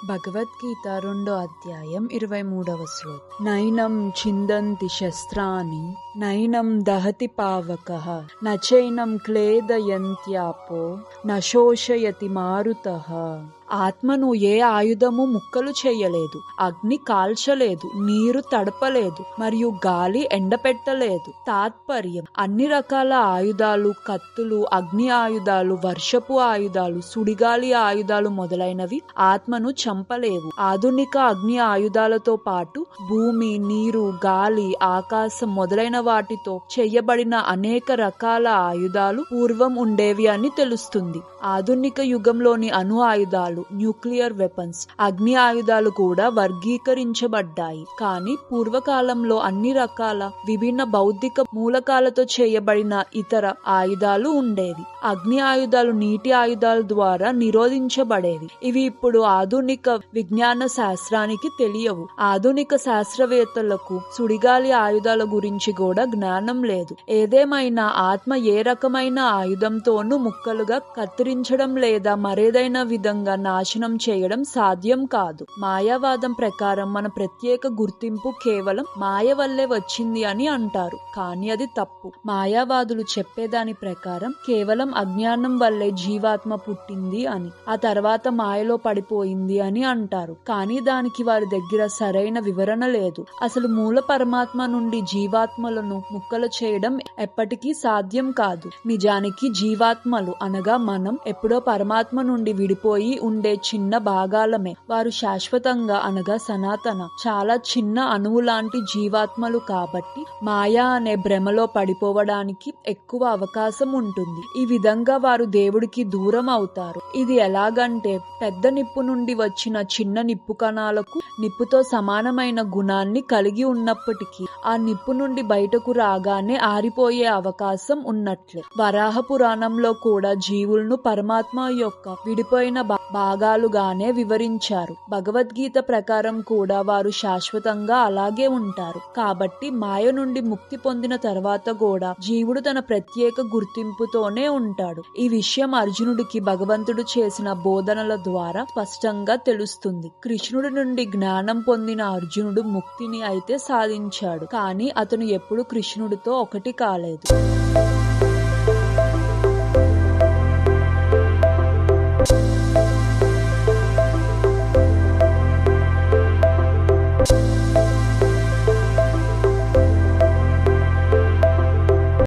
భగవద్గీత 2వ అధ్యాయం 23వ శ్లోకం. నైనం చిందంతి శస్త్రాణి నైనం దహతి పావకః నచైనం క్లేదయంత్యాపో నశోషయతి మారుతః. ఆత్మను ఏ ఆయుధము ముక్కలు చేయలేదు, అగ్ని కాల్చలేదు, నీరు తడపలేదు, మరియు గాలి ఎండపెట్టలేదు. తాత్పర్యం: అన్ని రకాల ఆయుధాలు, కత్తులు, అగ్ని ఆయుధాలు, వర్షపు ఆయుధాలు, సుడిగాలి ఆయుధాలు మొదలైనవి ఆత్మను చంపలేవు. ఆధునిక అగ్ని ఆయుధాలతో పాటు భూమి, నీరు, గాలి, ఆకాశం మొదలైన వాటితో చేయబడిన అనేక రకాల ఆయుధాలు పూర్వం ఉండేవి అని తెలుస్తుంది. ఆధునిక యుగంలోని అణు ఆయుధాలు, న్యూక్లియర్ వెపన్స్, అగ్ని ఆయుధాలు కూడా వర్గీకరించబడ్డాయి. కానీ పూర్వకాలంలో అన్ని రకాల విభిన్న భౌతిక మూలకాలతో చేయబడిన ఇతర ఆయుధాలు ఉండేవి. అగ్ని ఆయుధాలు నీటి ఆయుధాల ద్వారా నిరోధించబడేవి. ఇవి ఇప్పుడు ఆధునిక విజ్ఞాన శాస్త్రానికి తెలియవు. ఆధునిక శాస్త్రవేత్తలకు సుడిగాలి ఆయుధాల గురించి కూడా జ్ఞానం లేదు. ఏదేమైనా ఆత్మ ఏ రకమైన ఆయుధంతోనూ ముక్కలుగా కత్తిరించడం లేదా మరేదైనా విధంగా నాశనం చేయడం సాధ్యం కాదు. మాయావాదం ప్రకారం మన ప్రత్యేక గుర్తింపు కేవలం మాయ వల్లే వచ్చింది అని అంటారు. కానీ అది తప్పు. మాయావాదులు చెప్పేదాని ప్రకారం కేవలం అజ్ఞానం వల్లే జీవాత్మ పుట్టింది అని, ఆ తర్వాత మాయలో పడిపోయింది అని అంటారు. కానీ దానికి వారి దగ్గర సరైన వివరణ లేదు. అసలు మూల పరమాత్మ నుండి జీవాత్మలను ముక్కలు చేయడం ఎప్పటికీ సాధ్యం కాదు. నిజానికి జీవాత్మలు అనగా మనం ఎప్పుడో పరమాత్మ నుండి విడిపోయి ఉండే చిన్న భాగాలమే. వారు శాశ్వతంగా అనగా సనాతన, చాలా చిన్న అణువు లాంటి జీవాత్మలు కాబట్టి మాయా అనే భ్రమలో పడిపోవడానికి ఎక్కువ అవకాశం ఉంటుంది. ఈ విధంగా వారు దేవుడికి దూరం అవుతారు. ఇది ఎలాగంటే, పెద్ద నిప్పు నుండి వచ్చిన చిన్న నిప్పు కణాలకు నిప్పుతో సమానమైన గుణాన్ని కలిగి ఉన్నప్పటికీ ఆ నిప్పు నుండి బయటకు రాగానే ఆరిపోయే అవకాశం ఉన్నట్లే వరాహ పురాణంలో కూడా జీవులను పరమాత్మ యొక్క విడిపోయిన భాగాలుగానే వివరించారు. భగవద్గీత ప్రకారం కూడా వారు శాశ్వతంగా అలాగే ఉంటారు. కాబట్టి మాయ నుండి ముక్తి పొందిన తర్వాత కూడా జీవుడు తన ప్రత్యేక గుర్తింపుతోనే ఉంటాడు. ఈ విషయం అర్జునుడికి భగవంతుడు చేసిన బోధనల ద్వారా స్పష్టంగా తెలుస్తుంది. కృష్ణుడి నుండి జ్ఞానం పొందిన అర్జునుడు ముక్తిని అయితే సాధించాడు, కానీ అతను ఎప్పుడు కృష్ణుడితో ఒకటి కాలేదు.